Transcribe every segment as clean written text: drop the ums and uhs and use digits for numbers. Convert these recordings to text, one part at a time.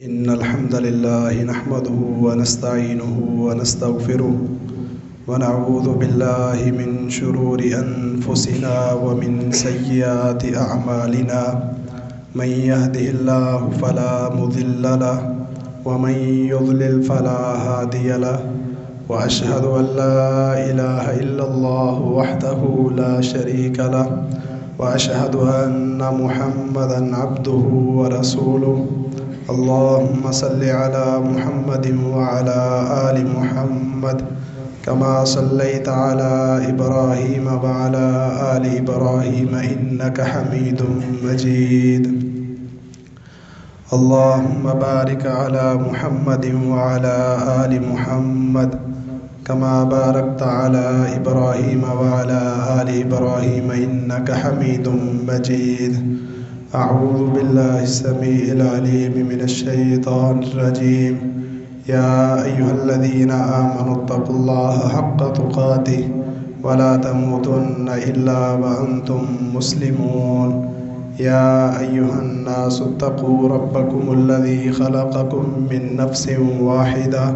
إن الحمد لله نحمده ونستعينه ونستغفره ونعوذ بالله من شرور أنفسنا ومن سيئات أعمالنا من يهده الله فلا مضل له ومن يضلل فلا هادي له وأشهد أن لا إله إلا الله وحده لا شريك له وأشهد أن محمدًا عبده ورسوله اللهم صل على محمد وعلى آل محمد كما صليت على إبراهيم وعلى آل إبراهيم إنك حميد مجيد اللهم بارك على محمد وعلى آل محمد كما باركت على إبراهيم وعلى آل إبراهيم إنك حميد مجيد أعوذ بالله السميع العليم من الشيطان الرجيم يا أيها الذين آمنوا اتقوا الله حق تقاته ولا تموتن إلا وأنتم مسلمون يا أيها الناس اتقوا ربكم الذي خلقكم من نفس واحدة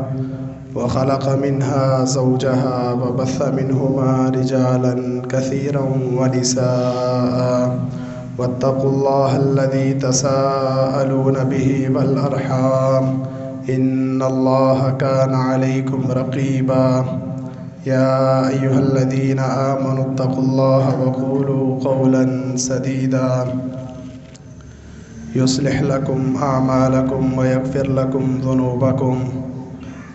وخلق منها زوجها وبث منهما رجالا كثيرا ونساء واتقوا الله الذي تساءلون به والأرحام إن الله كان عليكم رقيبا يا أيها الذين آمنوا اتقوا الله وقولوا قولا سديدا يصلح لكم أعمالكم ويغفر لكم ذنوبكم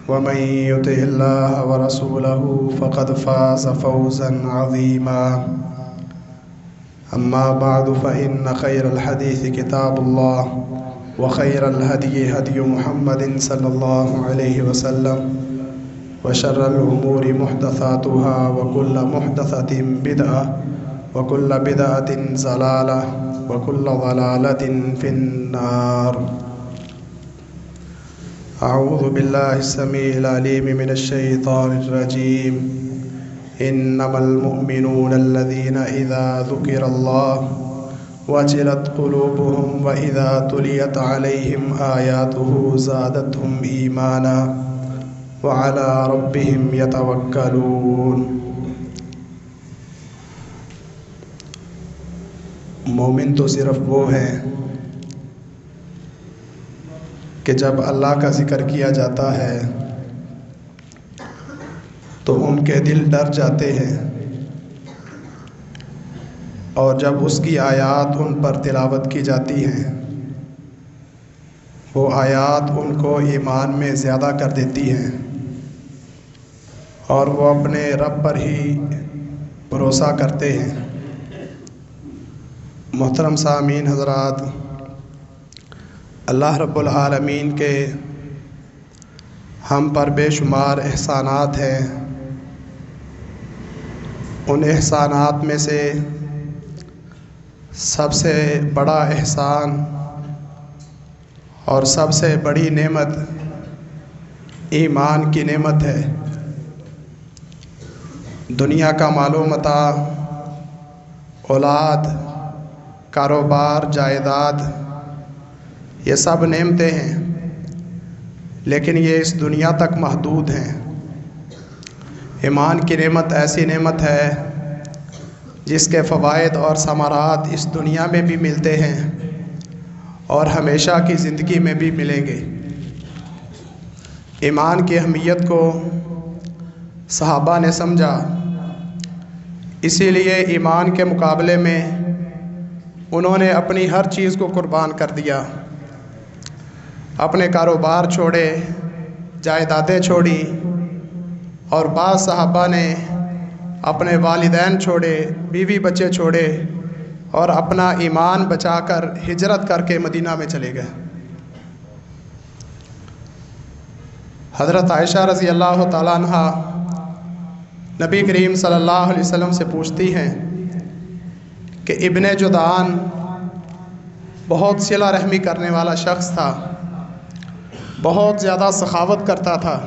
ومن يطع الله ورسوله فقد فاز فوزا عظيما أما بعد فإن خير الحديث كتاب الله وخير الهدي هدي محمد صلى الله عليه وسلم وشر الأمور محدثاتها وكل محدثة بدعة وكل بدعة ضلالة وكل ضلالة في النار أعوذ بالله السميع العليم من الشيطان الرجيم إنما المؤمنون الذين إذا ذكر الله وجلت قلوبهم وإذا تليت عليهم آياته زادتهم إيمانا وعلى ربهم يتوكلون مومن تو صرف وہ ہیں کہ جب اللہ کا ذکر کیا جاتا ہے تو ان کے دل ڈر جاتے ہیں اور جب اس کی آیات ان پر تلاوت کی جاتی ہیں وہ آیات ان کو ایمان میں زیادہ کر دیتی ہیں اور وہ اپنے رب پر ہی بھروسہ کرتے ہیں۔ محترم سامعین حضرات، اللہ رب العالمین کے ہم پر بے شمار احسانات ہیں۔ ان احسانات میں سے سب سے بڑا احسان اور سب سے بڑی نعمت ایمان کی نعمت ہے۔ دنیا کا مال و متاع، اولاد، کاروبار، جائیداد، یہ سب نعمتیں ہیں، لیکن یہ اس دنیا تک محدود ہیں۔ ایمان کی نعمت ایسی نعمت ہے جس کے فوائد اور ثمرات اس دنیا میں بھی ملتے ہیں اور ہمیشہ کی زندگی میں بھی ملیں گے۔ ایمان کی اہمیت کو صحابہ نے سمجھا، اسی لیے ایمان کے مقابلے میں انہوں نے اپنی ہر چیز کو قربان کر دیا۔ اپنے کاروبار چھوڑے، جائیدادیں چھوڑی، اور بعض صحابہ نے اپنے والدین چھوڑے، بیوی بچے چھوڑے اور اپنا ایمان بچا کر ہجرت کر کے مدینہ میں چلے گئے۔ حضرت عائشہ رضی اللہ تعالیٰ عنہ نبی کریم صلی اللہ علیہ وسلم سے پوچھتی ہیں کہ ابن جدعان بہت صلہ رحمی کرنے والا شخص تھا، بہت زیادہ سخاوت کرتا تھا،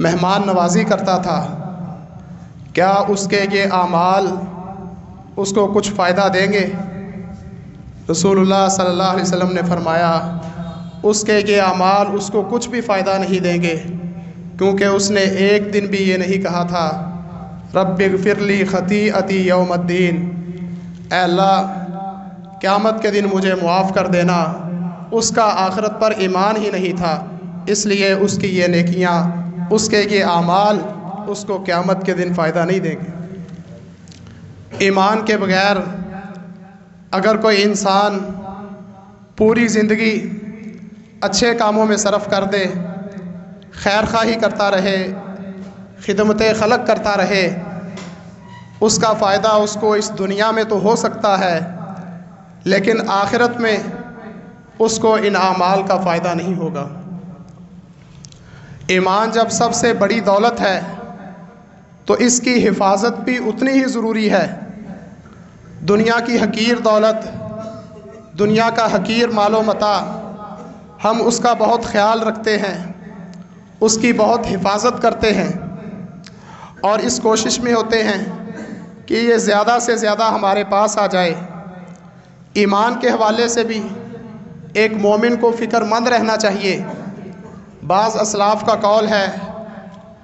مہمان نوازی کرتا تھا، کیا اس کے یہ اعمال اس کو کچھ فائدہ دیں گے؟ رسول اللہ صلی اللہ علیہ وسلم نے فرمایا اس کے یہ اعمال اس کو کچھ بھی فائدہ نہیں دیں گے، کیونکہ اس نے ایک دن بھی یہ نہیں کہا تھا رب اغفر لی خطیئتی یوم الدین، اے اللہ قیامت کے دن مجھے معاف کر دینا۔ اس کا آخرت پر ایمان ہی نہیں تھا، اس لیے اس کی یہ نیکیاں، اس کے یہ اعمال اس کو قیامت کے دن فائدہ نہیں دیں گے۔ ایمان کے بغیر اگر کوئی انسان پوری زندگی اچھے کاموں میں صرف کر دے، خیر خواہی کرتا رہے، خدمت خلق کرتا رہے، اس کا فائدہ اس کو اس دنیا میں تو ہو سکتا ہے، لیکن آخرت میں اس کو ان اعمال کا فائدہ نہیں ہوگا۔ ایمان جب سب سے بڑی دولت ہے تو اس کی حفاظت بھی اتنی ہی ضروری ہے۔ دنیا کی حقیر دولت، دنیا کا حقیر مال و متاع، ہم اس کا بہت خیال رکھتے ہیں، اس کی بہت حفاظت کرتے ہیں، اور اس کوشش میں ہوتے ہیں کہ یہ زیادہ سے زیادہ ہمارے پاس آ جائے۔ ایمان کے حوالے سے بھی ایک مومن کو فکر مند رہنا چاہیے۔ بعض اسلاف کا قول ہے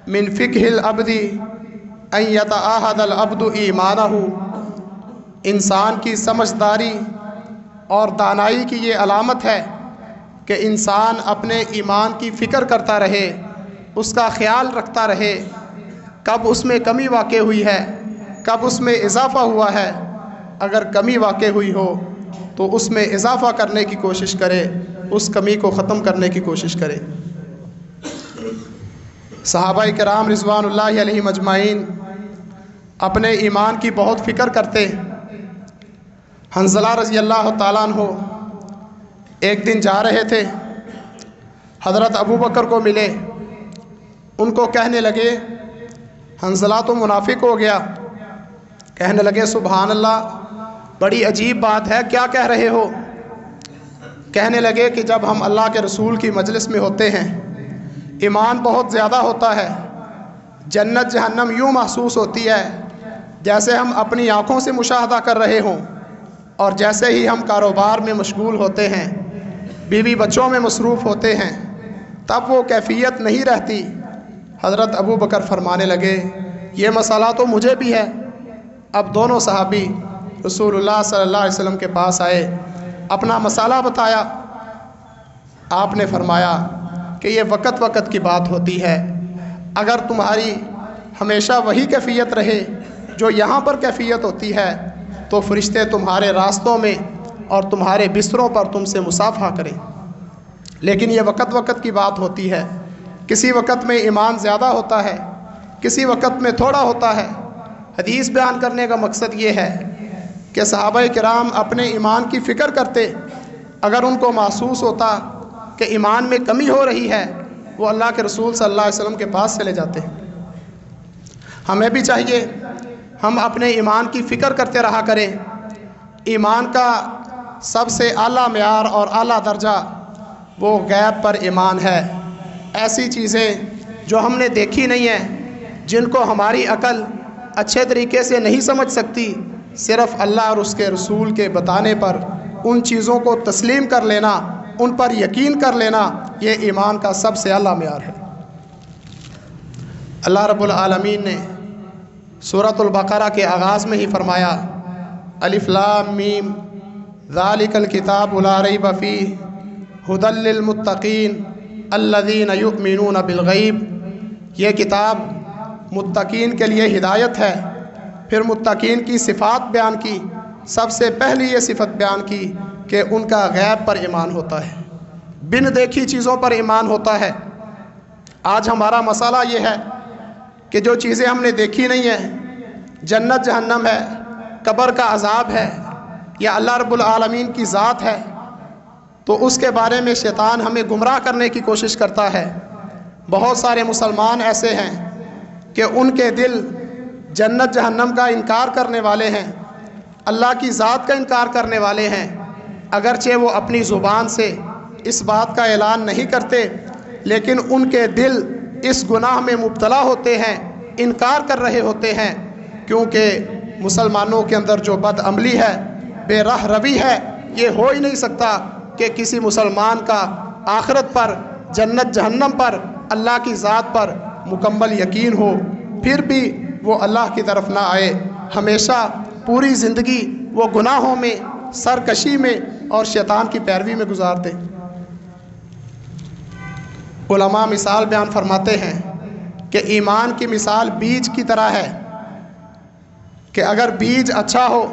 من فقہ العبد ان یتعاہد العبد ایمانہ، انسان کی سمجھداری اور دانائی کی یہ علامت ہے کہ انسان اپنے ایمان کی فکر کرتا رہے، اس کا خیال رکھتا رہے، کب اس میں کمی واقع ہوئی ہے، کب اس میں اضافہ ہوا ہے۔ اگر کمی واقع ہوئی ہو تو اس میں اضافہ کرنے کی کوشش کرے، اس کمی کو ختم کرنے کی کوشش کرے۔ صحابہ کرام رضوان اللہ علیہم اجمعین اپنے ایمان کی بہت فکر کرتے۔ حنظلہ رضی اللہ تعالیٰ عنہ ایک دن جا رہے تھے، حضرت ابو بکر کو ملے، ان کو کہنے لگے حنظلہ تو منافق ہو گیا۔ کہنے لگے سبحان اللہ، بڑی عجیب بات ہے، کیا کہہ رہے ہو؟ کہنے لگے کہ جب ہم اللہ کے رسول کی مجلس میں ہوتے ہیں ایمان بہت زیادہ ہوتا ہے، جنت جہنم یوں محسوس ہوتی ہے جیسے ہم اپنی آنکھوں سے مشاہدہ کر رہے ہوں، اور جیسے ہی ہم کاروبار میں مشغول ہوتے ہیں، بیوی بچوں میں مصروف ہوتے ہیں، تب وہ کیفیت نہیں رہتی۔ حضرت ابو بکر فرمانے لگے یہ مسئلہ تو مجھے بھی ہے۔ اب دونوں صحابی رسول اللہ صلی اللہ علیہ وسلم کے پاس آئے، اپنا مسئلہ بتایا۔ آپ نے فرمایا کہ یہ وقت وقت کی بات ہوتی ہے، اگر تمہاری ہمیشہ وہی کیفیت رہے جو یہاں پر کیفیت ہوتی ہے تو فرشتے تمہارے راستوں میں اور تمہارے بستروں پر تم سے مصافحہ کریں، لیکن یہ وقت وقت کی بات ہوتی ہے۔ کسی وقت میں ایمان زیادہ ہوتا ہے، کسی وقت میں تھوڑا ہوتا ہے۔ حدیث بیان کرنے کا مقصد یہ ہے کہ صحابہ کرام اپنے ایمان کی فکر کرتے، اگر ان کو محسوس ہوتا کہ ایمان میں کمی ہو رہی ہے، وہ اللہ کے رسول صلی اللہ علیہ وسلم کے پاس چلے جاتے ہیں۔ ہمیں بھی چاہیے ہم اپنے ایمان کی فکر کرتے رہا کریں۔ ایمان کا سب سے اعلیٰ معیار اور اعلیٰ درجہ وہ غیب پر ایمان ہے۔ ایسی چیزیں جو ہم نے دیکھی نہیں ہیں، جن کو ہماری عقل اچھے طریقے سے نہیں سمجھ سکتی، صرف اللہ اور اس کے رسول کے بتانے پر ان چیزوں کو تسلیم کر لینا، ان پر یقین کر لینا، یہ ایمان کا سب سے اعلیٰ معیار ہے۔ اللہ رب العالمین نے سورۃ البقرہ کے آغاز میں ہی فرمایا الف لام میم ذالک الکتاب لا ریب فیہ ھدی للمتقین الذین یؤمنون بالغیب، یہ کتاب متقین کے لیے ہدایت ہے۔ پھر متقین کی صفات بیان کی، سب سے پہلی یہ صفت بیان کی کہ ان کا غیب پر ایمان ہوتا ہے، بن دیکھی چیزوں پر ایمان ہوتا ہے۔ آج ہمارا مسئلہ یہ ہے کہ جو چیزیں ہم نے دیکھی نہیں ہیں، جنت جہنم ہے، قبر کا عذاب ہے، یا اللہ رب العالمین کی ذات ہے، تو اس کے بارے میں شیطان ہمیں گمراہ کرنے کی کوشش کرتا ہے۔ بہت سارے مسلمان ایسے ہیں کہ ان کے دل جنت جہنم کا انکار کرنے والے ہیں، اللہ کی ذات کا انکار کرنے والے ہیں، اگرچہ وہ اپنی زبان سے اس بات کا اعلان نہیں کرتے، لیکن ان کے دل اس گناہ میں مبتلا ہوتے ہیں، انکار کر رہے ہوتے ہیں، کیونکہ مسلمانوں کے اندر جو بد عملی ہے، بے راہ روی ہے، یہ ہو ہی نہیں سکتا کہ کسی مسلمان کا آخرت پر، جنت جہنم پر، اللہ کی ذات پر مکمل یقین ہو، پھر بھی وہ اللہ کی طرف نہ آئے، ہمیشہ پوری زندگی وہ گناہوں میں، سرکشی میں اور شیطان کی پیروی میں گزار دے۔ علماء مثال بیان فرماتے ہیں کہ ایمان کی مثال بیج کی طرح ہے کہ اگر بیج اچھا ہو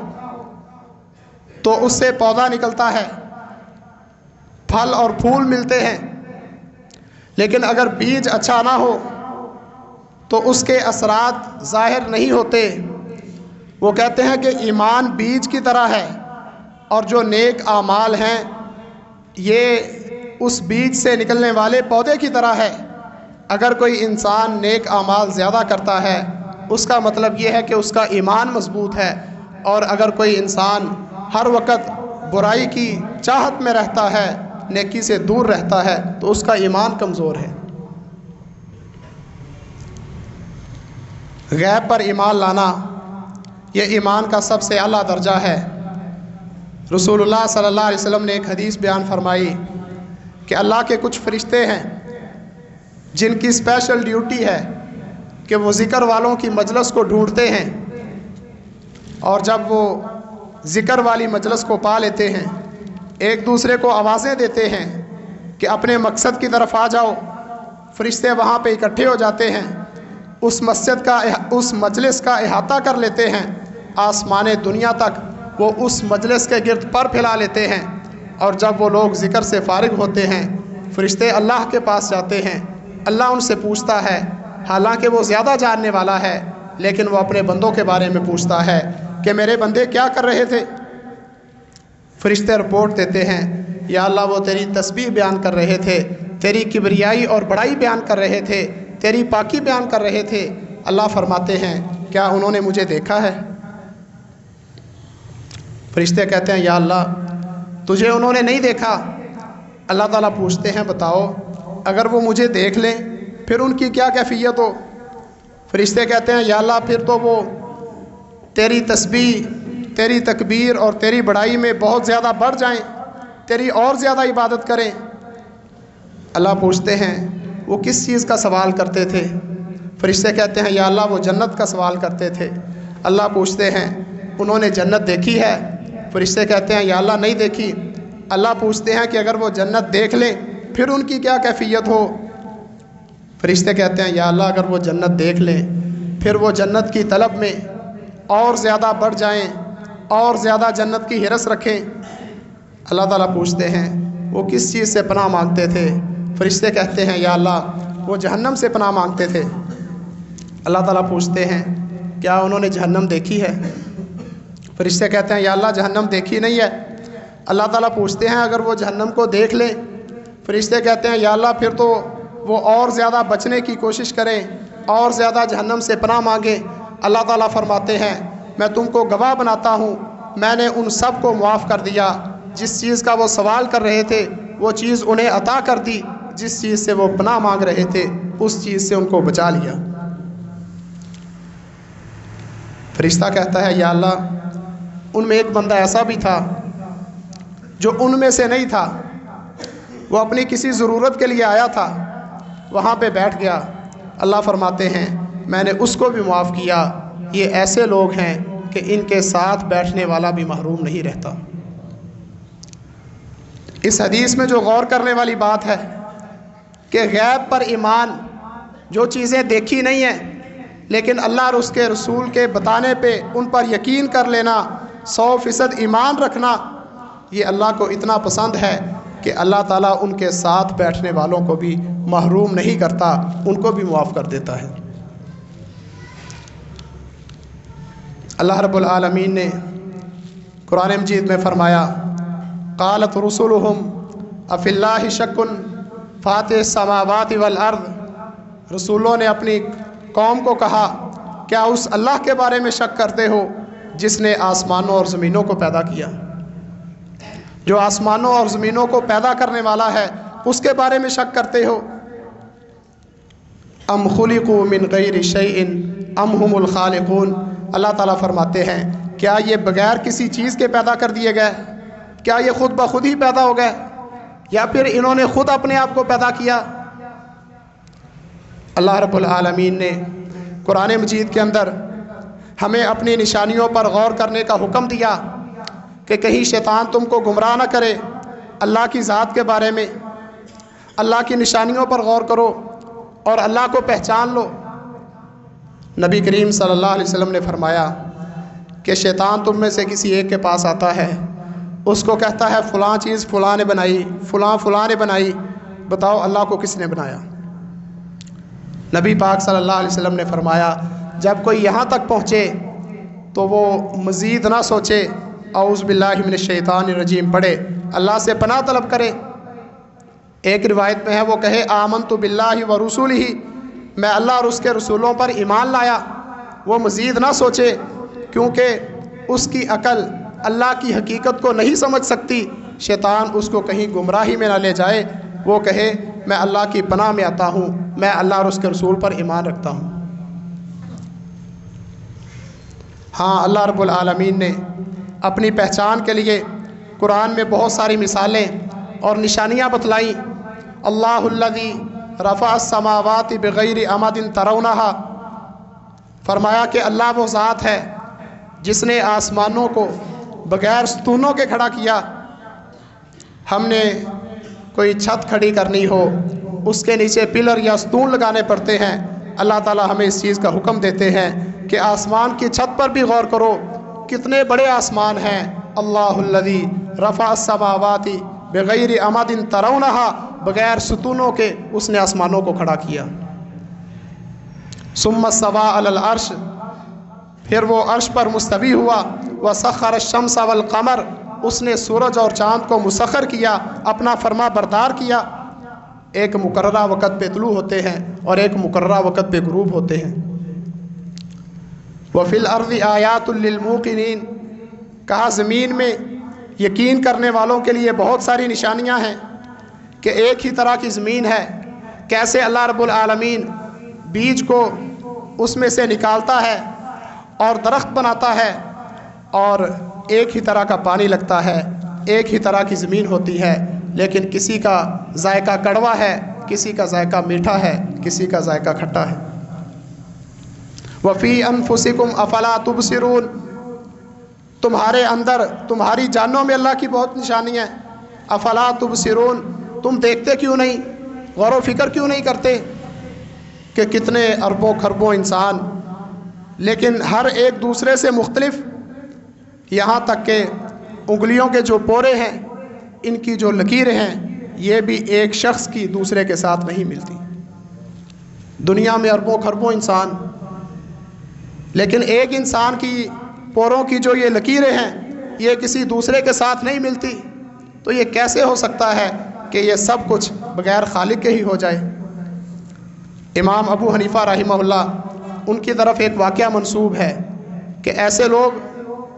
تو اس سے پودا نکلتا ہے، پھل اور پھول ملتے ہیں، لیکن اگر بیج اچھا نہ ہو تو اس کے اثرات ظاہر نہیں ہوتے۔ وہ کہتے ہیں کہ ایمان بیج کی طرح ہے اور جو نیک اعمال ہیں یہ اس بیج سے نکلنے والے پودے کی طرح ہے۔ اگر کوئی انسان نیک اعمال زیادہ کرتا ہے اس کا مطلب یہ ہے کہ اس کا ایمان مضبوط ہے، اور اگر کوئی انسان ہر وقت برائی کی چاہت میں رہتا ہے، نیکی سے دور رہتا ہے، تو اس کا ایمان کمزور ہے۔ غیب پر ایمان لانا یہ ایمان کا سب سے اعلیٰ درجہ ہے۔ رسول اللہ صلی اللہ علیہ وسلم نے ایک حدیث بیان فرمائی کہ اللہ کے کچھ فرشتے ہیں جن کی اسپیشل ڈیوٹی ہے کہ وہ ذکر والوں کی مجلس کو ڈھونڈتے ہیں، اور جب وہ ذکر والی مجلس کو پا لیتے ہیں ایک دوسرے کو آوازیں دیتے ہیں کہ اپنے مقصد کی طرف آ جاؤ۔ فرشتے وہاں پہ اکٹھے ہو جاتے ہیں، اس مجلس کا احاطہ کر لیتے ہیں، آسمان دنیا تک وہ اس مجلس کے گرد پر پھیلا لیتے ہیں، اور جب وہ لوگ ذکر سے فارغ ہوتے ہیں فرشتے اللہ کے پاس جاتے ہیں۔ اللہ ان سے پوچھتا ہے، حالانکہ وہ زیادہ جاننے والا ہے لیکن وہ اپنے بندوں کے بارے میں پوچھتا ہے کہ میرے بندے کیا کر رہے تھے؟ فرشتے رپورٹ دیتے ہیں، یا اللہ وہ تیری تسبیح بیان کر رہے تھے، تیری کبریائی اور بڑائی بیان کر رہے تھے، تیری پاکی بیان کر رہے تھے۔ اللہ فرماتے ہیں، کیا انہوں نے مجھے دیکھا ہے؟ فرشتے کہتے ہیں، یا اللہ تجھے انہوں نے نہیں دیکھا۔ اللہ تعالیٰ پوچھتے ہیں، بتاؤ اگر وہ مجھے دیکھ لیں پھر ان کی کیا کیفیت ہو؟ فرشتے کہتے ہیں، یا اللہ پھر تو وہ تیری تسبیح، تیری تکبیر اور تیری بڑائی میں بہت زیادہ بڑھ جائیں، تیری اور زیادہ عبادت کریں۔ اللہ پوچھتے ہیں، وہ کس چیز کا سوال کرتے تھے؟ فرشتے کہتے ہیں، یا اللہ وہ جنت کا سوال کرتے تھے۔ اللہ پوچھتے ہیں، انہوں نے جنت دیکھی ہے؟ فرشتے کہتے ہیں، یا اللہ نہیں دیکھی۔ اللہ پوچھتے ہیں کہ اگر وہ جنت دیکھ لیں پھر ان کی کیا کیفیت ہو؟ فرشتے کہتے ہیں، یا اللہ اگر وہ جنت دیکھ لیں پھر وہ جنت کی طلب میں اور زیادہ بڑھ جائیں اور زیادہ جنت کی ہرس رکھیں۔ اللہ تعالیٰ پوچھتے ہیں، وہ کس چیز سے پناہ مانگتے تھے؟ فرشتے کہتے ہیں، یا اللہ وہ جہنم سے پناہ مانگتے تھے۔ اللہ تعالیٰ پوچھتے ہیں، کیا انہوں نے جہنم دیکھی ہے؟ فرشتے کہتے ہیں، یا اللہ جہنم دیکھی نہیں ہے۔ اللہ تعالیٰ پوچھتے ہیں، اگر وہ جہنم کو دیکھ لیں؟ فرشتے کہتے ہیں، یا اللہ پھر تو وہ اور زیادہ بچنے کی کوشش کریں اور زیادہ جہنم سے پناہ مانگیں۔ اللہ تعالیٰ فرماتے ہیں، میں تم کو گواہ بناتا ہوں، میں نے ان سب کو معاف کر دیا۔ جس چیز کا وہ سوال کر رہے تھے وہ چیز انہیں عطا کر دی، جس چیز سے وہ پناہ مانگ رہے تھے اس چیز سے ان کو بچا لیا۔ فرشتہ کہتا ہے، یا اللہ ان میں ایک بندہ ایسا بھی تھا جو ان میں سے نہیں تھا، وہ اپنی کسی ضرورت کے لیے آیا تھا، وہاں پہ بیٹھ گیا۔ اللہ فرماتے ہیں، میں نے اس کو بھی معاف کیا۔ یہ ایسے لوگ ہیں کہ ان کے ساتھ بیٹھنے والا بھی محروم نہیں رہتا۔ اس حدیث میں جو غور کرنے والی بات ہے کہ غیب پر ایمان، جو چیزیں دیکھی نہیں ہیں لیکن اللہ اور اس کے رسول کے بتانے پہ ان پر یقین کر لینا، 100% ایمان رکھنا، یہ اللہ کو اتنا پسند ہے کہ اللہ تعالیٰ ان کے ساتھ بیٹھنے والوں کو بھی محروم نہیں کرتا، ان کو بھی معاف کر دیتا ہے۔ اللہ رب العالمین نے قرآن مجید میں فرمایا، قالت رسلهم افی اللہ شک فاطر السماوات والارض، رسولوں نے اپنی قوم کو کہا، کیا اس اللہ کے بارے میں شک کرتے ہو جس نے آسمانوں اور زمینوں کو پیدا کیا؟ جو آسمانوں اور زمینوں کو پیدا کرنے والا ہے اس کے بارے میں شک کرتے ہو؟ ام خلقوا من غیر شیء ام هم الخالقون، اللہ تعالیٰ فرماتے ہیں، کیا یہ بغیر کسی چیز کے پیدا کر دیے گئے؟ کیا یہ خود بخود ہی پیدا ہو گئے؟ یا پھر انہوں نے خود اپنے آپ کو پیدا کیا؟ اللہ رب العالمین نے قرآن مجید کے اندر ہمیں اپنی نشانیوں پر غور کرنے کا حکم دیا کہ کہیں شیطان تم کو گمراہ نہ کرے اللہ کی ذات کے بارے میں۔ اللہ کی نشانیوں پر غور کرو اور اللہ کو پہچان لو۔ نبی کریم صلی اللہ علیہ وسلم نے فرمایا کہ شیطان تم میں سے کسی ایک کے پاس آتا ہے، اس کو کہتا ہے فلاں چیز فلاں نے بنائی، فلاں نے بنائی، بتاؤ اللہ کو کس نے بنایا؟ نبی پاک صلی اللہ علیہ وسلم نے فرمایا جب کوئی یہاں تک پہنچے تو وہ مزید نہ سوچے، اعوذ باللہ من الشیطان الرجیم پڑھے، اللہ سے پناہ طلب کرے۔ ایک روایت میں ہے وہ کہے آمنت باللہ و رسولہ، میں اللہ اور اس کے رسولوں پر ایمان لایا۔ وہ مزید نہ سوچے، کیونکہ اس کی عقل اللہ کی حقیقت کو نہیں سمجھ سکتی، شیطان اس کو کہیں گمراہی میں نہ لے جائے۔ وہ کہے میں اللہ کی پناہ میں آتا ہوں، میں اللہ اور اس کے رسول پر ایمان رکھتا ہوں۔ ہاں، اللہ رب العالمین نے اپنی پہچان کے لیے قرآن میں بہت ساری مثالیں اور نشانیاں بتلائیں۔ اللہ الذی رفع السماوات بغیر عمد ترونہا، فرمایا کہ اللہ وہ ذات ہے جس نے آسمانوں کو بغیر ستونوں کے کھڑا کیا۔ ہم نے کوئی چھت کھڑی کرنی ہو، اس کے نیچے پلر یا ستون لگانے پڑتے ہیں۔ اللہ تعالی ہمیں اس چیز کا حکم دیتے ہیں کہ آسمان کی چھت پر بھی غور کرو، کتنے بڑے آسمان ہیں۔ اللہ الذی رفع السماوات بغیر عمد ترونہا، بغیر ستونوں کے اس نے آسمانوں کو کھڑا کیا۔ ثم استوى علی العرش، پھر وہ عرش پر مستوی ہوا۔ وسخر الشمس والقمر، اس نے سورج اور چاند کو مسخر کیا، اپنا فرما بردار کیا۔ ایک مقررہ وقت پہ طلوع ہوتے ہیں اور ایک مقررہ وقت پہ غروب ہوتے ہیں۔ وفی الارض آیات للموقنین، کہا زمین میں یقین کرنے والوں کے لیے بہت ساری نشانیاں ہیں کہ ایک ہی طرح کی زمین ہے، کیسے اللہ رب العالمین بیج کو اس میں سے نکالتا ہے اور درخت بناتا ہے، اور ایک ہی طرح کا پانی لگتا ہے، ایک ہی طرح کی زمین ہوتی ہے، لیکن کسی کا ذائقہ کڑوا ہے، کسی کا ذائقہ میٹھا ہے، کسی کا ذائقہ کھٹا ہے۔ وفی انفسکم افلا تبصرون، تمہارے اندر تمہاری جانوں میں اللہ کی بہت نشانیاں ہیں۔ افلا تبصرون، تم دیکھتے کیوں نہیں، غور و فکر کیوں نہیں کرتے کہ کتنے اربوں خربوں انسان، لیکن ہر ایک دوسرے سے مختلف، یہاں تک کہ انگلیوں کے جو پورے ہیں، ان کی جو لکیریں ہیں، یہ بھی ایک شخص کی دوسرے کے ساتھ نہیں ملتی۔ دنیا میں اربوں خربوں انسان، لیکن ایک انسان کی پوروں کی جو یہ لکیریں ہیں یہ کسی دوسرے کے ساتھ نہیں ملتی۔ تو یہ کیسے ہو سکتا ہے کہ یہ سب کچھ بغیر خالق کے ہی ہو جائے؟ امام ابو حنیفہ رحمہ اللہ، ان کی طرف ایک واقعہ منسوب ہے کہ ایسے لوگ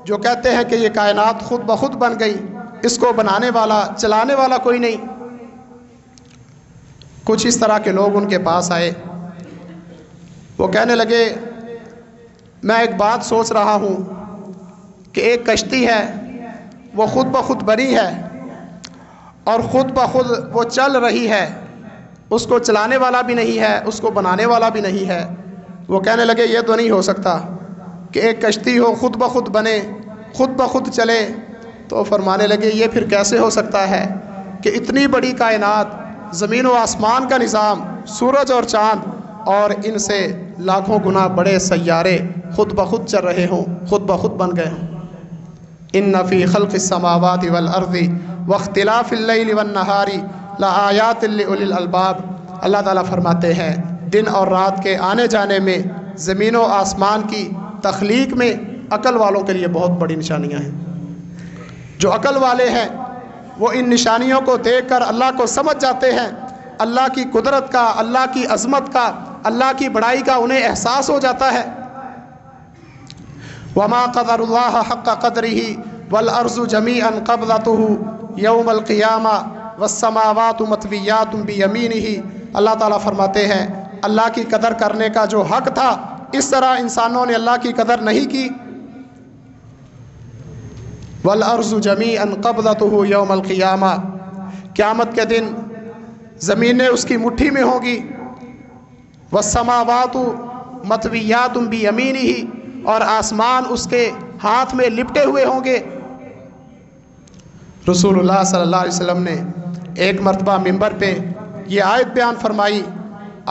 جو کہتے ہیں کہ یہ کائنات خود بخود بن گئی، اس کو بنانے والا چلانے والا کوئی نہیں، کچھ اس طرح کے لوگ ان کے پاس آئے۔ وہ کہنے لگے میں ایک بات سوچ رہا ہوں کہ ایک کشتی ہے، وہ خود بخود بنی ہے اور خود بخود وہ چل رہی ہے، اس کو چلانے والا بھی نہیں ہے، اس کو بنانے والا بھی نہیں ہے۔ وہ کہنے لگے یہ تو نہیں ہو سکتا کہ ایک کشتی ہو، خود بخود بنے، خود بخود چلے۔ تو فرمانے لگے یہ پھر کیسے ہو سکتا ہے کہ اتنی بڑی کائنات، زمین و آسمان کا نظام، سورج اور چاند، اور ان سے لاکھوں گنا بڑے سیارے خود بخود چل رہے ہوں، خود بخود بن گئے ہوں۔ ان فی خلق السماوات والارض واختلاف اللیل والنہار لآیات لأولی الالباب، اللہ تعالیٰ فرماتے ہیں دن اور رات کے آنے جانے میں، زمین و آسمان کی تخلیق میں عقل والوں کے لیے بہت بڑی نشانیاں ہیں۔ جو عقل والے ہیں وہ ان نشانیوں کو دیکھ کر اللہ کو سمجھ جاتے ہیں، اللہ کی قدرت کا، اللہ کی عظمت کا، اللہ کی بڑائی کا انہیں احساس ہو جاتا ہے۔ وما قدر اللہ حق قدرہ والارض جمیعا قبضتہ یوم القیامہ والسماوات مطویات بیمینہ، اللہ تعالیٰ فرماتے ہیں اللہ کی قدر کرنے کا جو حق تھا، اس طرح انسانوں نے اللہ کی قدر نہیں کی۔ والارض جمیعا قبضتہ یوم القیامہ، قیامت کے دن زمینیں اس کی مٹھی میں ہوں گی، والسماوات مطویات بیمینہ، اور آسمان اس کے ہاتھ میں لپٹے ہوئے ہوں گے۔ رسول اللہ صلی اللہ علیہ وسلم نے ایک مرتبہ منبر پہ یہ آیت بیان فرمائی،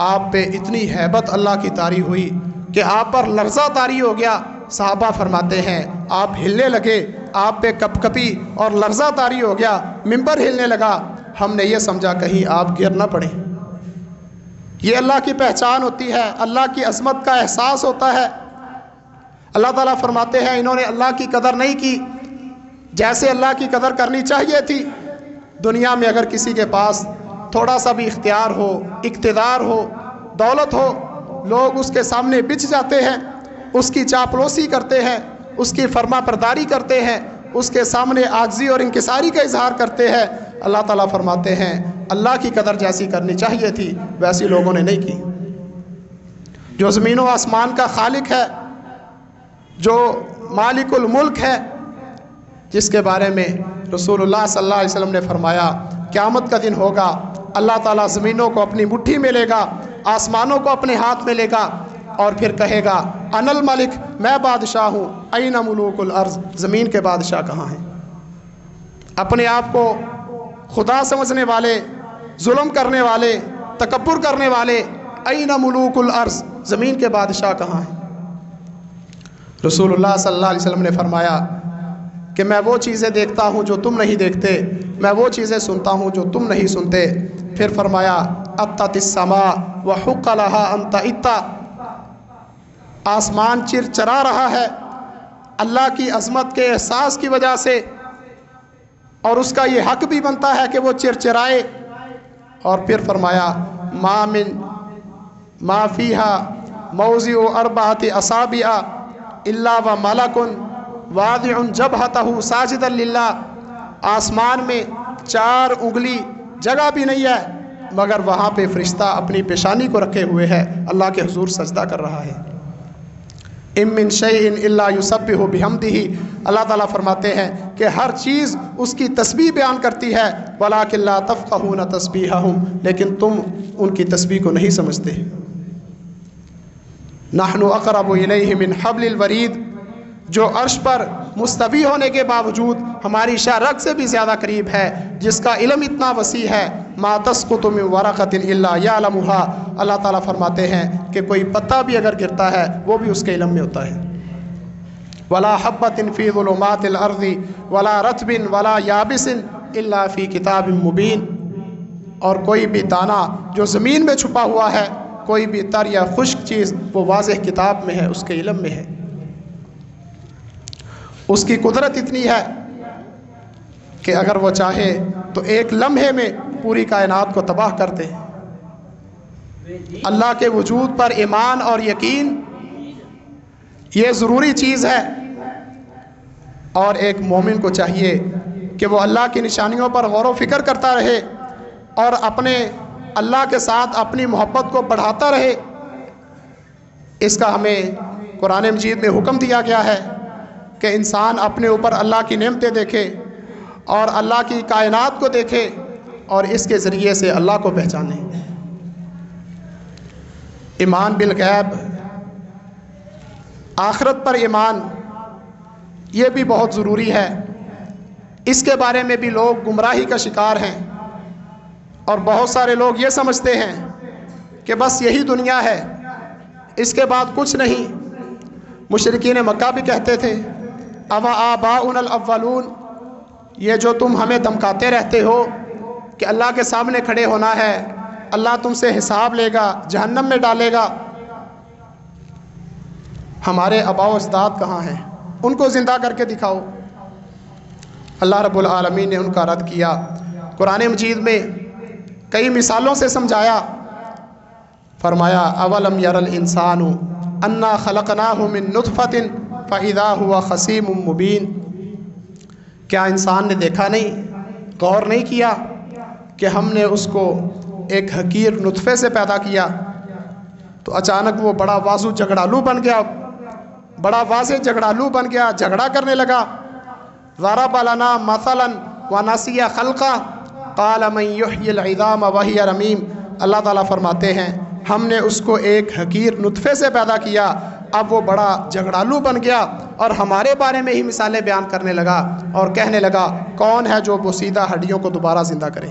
آپ پہ اتنی ہیبت اللہ کی طاری ہوئی کہ آپ پر لرزہ طاری ہو گیا۔ صحابہ فرماتے ہیں آپ ہلنے لگے، آپ پہ کپ کپی اور لرزہ طاری ہو گیا، منبر ہلنے لگا۔ ہم نے یہ سمجھا کہیں آپ گر نہ پڑیں۔ یہ اللہ کی پہچان ہوتی ہے، اللہ کی عظمت کا احساس ہوتا ہے۔ اللہ تعالیٰ فرماتے ہیں انہوں نے اللہ کی قدر نہیں کی جیسے اللہ کی قدر کرنی چاہیے تھی۔ دنیا میں اگر کسی کے پاس تھوڑا سا بھی اختیار ہو، اقتدار ہو، دولت ہو، لوگ اس کے سامنے بچھ جاتے ہیں، اس کی چاپلوسی کرتے ہیں، اس کی فرما برداری کرتے ہیں، اس کے سامنے عاجزی اور انکساری کا اظہار کرتے ہیں۔ اللہ تعالیٰ فرماتے ہیں اللہ کی قدر جیسی کرنی چاہیے تھی ویسی لوگوں نے نہیں کی۔ جو زمین و آسمان کا خالق ہے، جو مالک الملک ہے، جس کے بارے میں رسول اللہ صلی اللہ علیہ وسلم نے فرمایا قیامت کا دن ہوگا، اللہ تعالیٰ زمینوں کو اپنی مٹھی میں لے گا، آسمانوں کو اپنے ہاتھ میں لے گا، اور پھر کہے گا انا الملک، میں بادشاہ ہوں، این ملوک الارض، زمین کے بادشاہ کہاں ہیں؟ اپنے آپ کو خدا سمجھنے والے، ظلم کرنے والے، تکبر کرنے والے، این ملوک الارض، زمین کے بادشاہ کہاں ہیں؟ رسول اللہ صلی اللہ علیہ وسلم نے فرمایا کہ میں وہ چیزیں دیکھتا ہوں جو تم نہیں دیکھتے، میں وہ چیزیں سنتا ہوں جو تم نہیں سنتے۔ پھر فرمایا اطت السماء وحق لها ان تئت، آسمان چرچرا رہا ہے اللہ کی عظمت کے احساس کی وجہ سے، اور اس کا یہ حق بھی بنتا ہے کہ وہ چرچرائے۔ اور پھر فرمایا ما فیہا موضع اربعۃ اصابع الا وملک واضع جبہتہ ساجدا للہ، آسمان میں 4 انگلی جگہ بھی نہیں ہے مگر وہاں پہ فرشتہ اپنی پیشانی کو رکھے ہوئے ہے، اللہ کے حضور سجدہ کر رہا ہے۔ ان من شیء الا یسبح بحمدہ، اللہ تعالیٰ فرماتے ہیں کہ ہر چیز اس کی تسبیح بیان کرتی ہے، ولکن لا تفقہون تسبیحہم، لیکن تم ان کی تسبیح کو نہیں سمجھتے۔ نحن اقرب الیہ من حبل الورید، جو عرش پر مستوی ہونے کے باوجود ہماری شاہ رگ سے بھی زیادہ قریب ہے، جس کا علم اتنا وسیع ہے، ما تسقط من ورقۃ الا یعلمها، اللہ تعالیٰ فرماتے ہیں کہ کوئی پتا بھی اگر گرتا ہے وہ بھی اس کے علم میں ہوتا ہے۔ ولا حبۃ فی ظلمات الارض ولا رطب ولا یابس الا فی کتاب مبین، اور کوئی بھی دانہ جو زمین میں چھپا ہوا ہے، کوئی بھی تر یا خشک چیز، وہ واضح کتاب میں ہے، اس کے علم میں ہے۔ اس کی قدرت اتنی ہے کہ اگر وہ چاہے تو ایک لمحے میں پوری کائنات کو تباہ کر دے۔ اللہ کے وجود پر ایمان اور یقین یہ ضروری چیز ہے، اور ایک مومن کو چاہیے کہ وہ اللہ کی نشانیوں پر غور و فکر کرتا رہے اور اپنے اللہ کے ساتھ اپنی محبت کو بڑھاتا رہے۔ اس کا ہمیں قرآن مجید میں حکم دیا گیا ہے کہ انسان اپنے اوپر اللہ کی نعمتیں دیکھے اور اللہ کی کائنات کو دیکھے اور اس کے ذریعے سے اللہ کو پہچانے۔ ایمان بالغیب، آخرت پر ایمان، یہ بھی بہت ضروری ہے۔ اس کے بارے میں بھی لوگ گمراہی کا شکار ہیں، اور بہت سارے لوگ یہ سمجھتے ہیں کہ بس یہی دنیا ہے، اس کے بعد کچھ نہیں۔ مشرکین مکہ بھی کہتے تھے اَوَ آبَاؤُنَا الْأَوَّلُونَ، یہ جو تم ہمیں دھمکاتے رہتے ہو کہ اللہ کے سامنے کھڑے ہونا ہے، اللہ تم سے حساب لے گا، جہنم میں ڈالے گا، ہمارے آباء و اجداد کہاں ہیں؟ ان کو زندہ کر کے دکھاؤ۔ اللہ رب العالمین نے ان کا رد کیا، قرآن مجید میں کئی مثالوں سے سمجھایا۔ فرمایا اولم یر الانسان انا خلقناہ من نطفۃ فاذا هو خصیم مبین، کیا انسان نے دیکھا نہیں، غور نہیں کیا کہ ہم نے اس کو ایک حقیر نطفے سے پیدا کیا، تو اچانک وہ بڑا واضح جھگڑالو بن گیا، بڑا واضح جھگڑالو بن گیا، جھگڑا کرنے لگا۔ ضرب لنا مثلا ونسی خلقہ، قال من یحیی العظام وہی رمیم، اللہ تعالیٰ فرماتے ہیں ہم نے اس کو ایک حقیر نطفے سے پیدا کیا، اب وہ بڑا جھگڑالو بن گیا اور ہمارے بارے میں ہی مثالیں بیان کرنے لگا اور کہنے لگا کون ہے جو بوسیدہ ہڈیوں کو دوبارہ زندہ کرے۔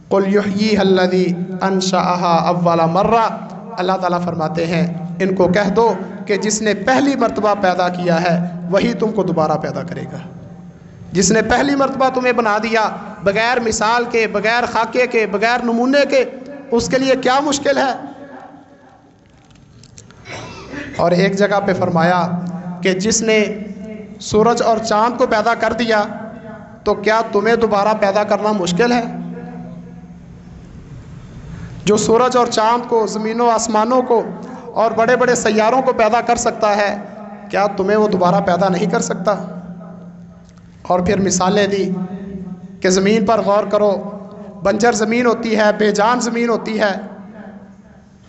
قل یحییھا الذی انشأھا اول مرہ، اللہ تعالیٰ فرماتے ہیں ان کو کہہ دو کہ جس نے پہلی مرتبہ پیدا کیا ہے وہی تم کو دوبارہ پیدا کرے گا۔ جس نے پہلی مرتبہ تمہیں بنا دیا بغیر مثال کے، بغیر خاکے کے، بغیر نمونے کے، اس کے لیے کیا مشکل ہے۔ اور ایک جگہ پہ فرمایا کہ جس نے سورج اور چاند کو پیدا کر دیا تو کیا تمہیں دوبارہ پیدا کرنا مشکل ہے؟ جو سورج اور چاند کو، زمینوں آسمانوں کو اور بڑے بڑے سیاروں کو پیدا کر سکتا ہے، کیا تمہیں وہ دوبارہ پیدا نہیں کر سکتا؟ اور پھر مثالیں دی کہ زمین پر غور کرو، بنجر زمین ہوتی ہے، بے جان زمین ہوتی ہے،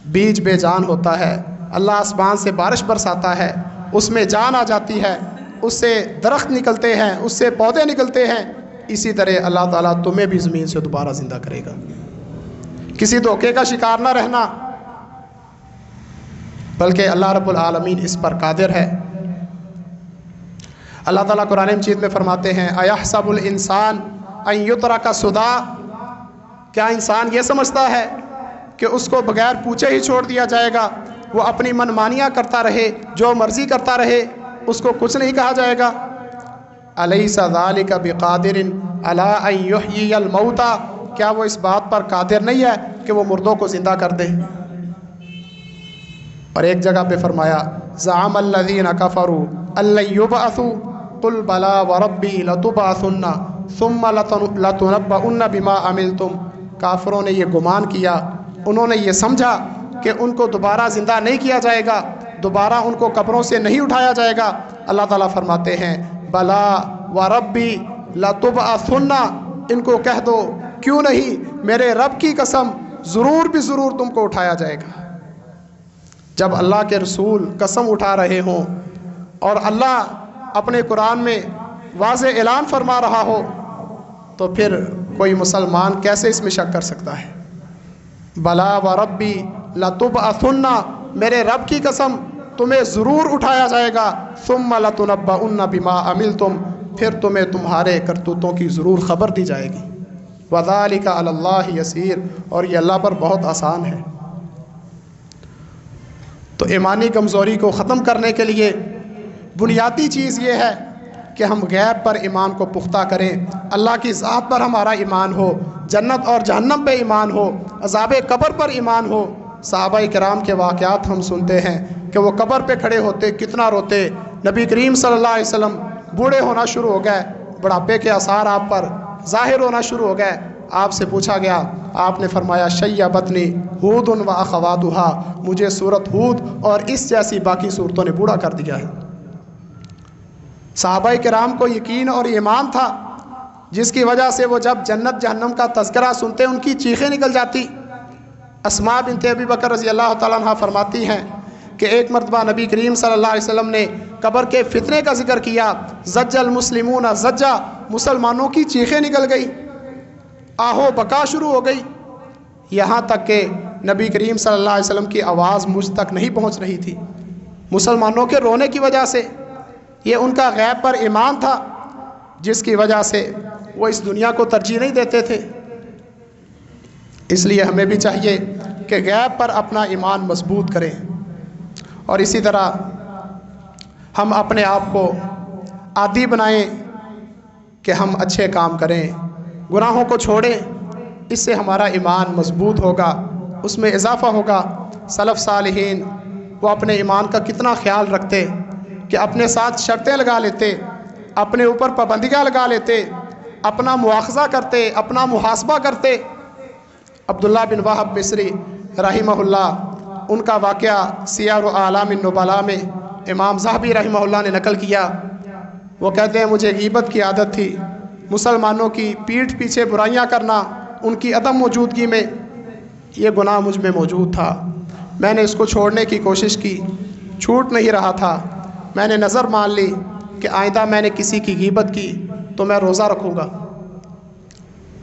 بیج بے جان ہوتا ہے، اللہ آسمان سے بارش برساتا ہے، اس میں جان آ جاتی ہے، اس سے درخت نکلتے ہیں، اس سے پودے نکلتے ہیں، اسی طرح اللہ تعالیٰ تمہیں بھی زمین سے دوبارہ زندہ کرے گا۔ کسی دھوکے کا شکار نہ رہنا، بلکہ اللہ رب العالمین اس پر قادر ہے۔ اللہ تعالیٰ قرآن مجید میں فرماتے ہیں اَيَحْسَبُ الْإِنسَانُ أَن يُتْرَكَ سُدًى، کیا انسان یہ سمجھتا ہے کہ اس کو بغیر پوچھے ہی چھوڑ دیا جائے گا، وہ اپنی منمانیاں کرتا رہے، جو مرضی کرتا رہے، اس کو کچھ نہیں کہا جائے گا؟ أَلَيْسَ ذَلِكَ بِقَادِرٍ عَلَىٰ أَن يُحْيِيَ الْمَوْتَىٰ، کیا وہ اس بات پر قادر نہیں ہے کہ وہ مردوں کو زندہ کر دے؟ اور ایک جگہ پہ فرمایا زعم الذین کفروا ان لن یبعثوا قل بلی وربی لتبعثن ثم لتنبؤن بما عملتم، کافروں نے یہ گمان کیا، انہوں نے یہ سمجھا کہ ان کو دوبارہ زندہ نہیں کیا جائے گا، دوبارہ ان کو قبروں سے نہیں اٹھایا جائے گا۔ اللہ تعالیٰ فرماتے ہیں بلا وربی لتبعثن، ان کو کہہ دو کیوں نہیں، میرے رب کی قسم ضرور بھی ضرور تم کو اٹھایا جائے گا۔ جب اللہ کے رسول قسم اٹھا رہے ہوں اور اللہ اپنے قرآن میں واضح اعلان فرما رہا ہو تو پھر کوئی مسلمان کیسے اس میں شک کر سکتا ہے؟ بلا وربی لتبعثن، میرے رب کی قسم تمہیں ضرور اٹھایا جائے گا، ثم لتنبؤن بما عملتم، پھر تمہیں تمہارے کرتوتوں کی ضرور خبر دی جائے گی۔ وذالک علی اللہ یسیر، اور یہ اللہ پر بہت آسان ہے۔ تو ایمانی کمزوری کو ختم کرنے کے لیے بنیادی چیز یہ ہے کہ ہم غیب پر ایمان کو پختہ کریں، اللہ کی ذات پر ہمارا ایمان ہو، جنت اور جہنم پہ ایمان ہو، عذاب قبر پر ایمان ہو۔ صحابہ کرام کے واقعات ہم سنتے ہیں کہ وہ قبر پہ کھڑے ہوتے کتنا روتے، نبی کریم صلی اللہ علیہ وسلم بوڑھے ہونا شروع ہو گئے، بڑھاپے کے آثار آپ پر ظاہر ہونا شروع ہو گئے۔ آپ سے پوچھا گیا، آپ نے فرمایا شیبتنی ہود و اخواتھا، مجھے سورت ہود اور اس جیسی باقی صورتوں نے بوڑھا کر دیا ہے۔ صحابہ کرام کو یقین اور ایمان تھا جس کی وجہ سے وہ جب جنت جہنم کا تذکرہ سنتے ان کی چیخیں نکل جاتی۔ اسماء بنت ابی بکر رضی اللہ تعالیٰ عنہ فرماتی ہیں کہ ایک مرتبہ نبی کریم صلی اللہ علیہ وسلم نے قبر کے فتنے کا ذکر کیا، زج المسلمون زجا، مسلمانوں کی چیخیں نکل گئی، آہو بکا شروع ہو گئی، یہاں تک کہ نبی کریم صلی اللہ علیہ وسلم کی آواز مجھ تک نہیں پہنچ رہی تھی مسلمانوں کے رونے کی وجہ سے۔ یہ ان کا غیب پر ایمان تھا جس کی وجہ سے وہ اس دنیا کو ترجیح نہیں دیتے تھے۔ اس لیے ہمیں بھی چاہیے کہ غیب پر اپنا ایمان مضبوط کریں، اور اسی طرح ہم اپنے آپ کو عادی بنائیں کہ ہم اچھے کام کریں، گناہوں کو چھوڑیں، اس سے ہمارا ایمان مضبوط ہوگا، اس میں اضافہ ہوگا۔ سلف صالحین وہ اپنے ایمان کا کتنا خیال رکھتے کہ اپنے ساتھ شرطیں لگا لیتے، اپنے اوپر پابندیاں لگا لیتے، اپنا مواخذہ کرتے، اپنا محاسبہ کرتے۔ عبداللہ بن وہب مصری رحمہ اللہ، ان کا واقعہ سیار اعلام النبلاء میں امام ذہبی رحمہ اللہ نے نقل کیا۔ وہ کہتے ہیں مجھے غیبت کی عادت تھی، مسلمانوں کی پیٹھ پیچھے برائیاں کرنا، ان کی عدم موجودگی میں یہ گناہ مجھ میں موجود تھا۔ میں نے اس کو چھوڑنے کی کوشش کی، چھوٹ نہیں رہا تھا۔ میں نے نظر مان لی کہ آئندہ میں نے کسی کی غیبت کی تو میں روزہ رکھوں گا۔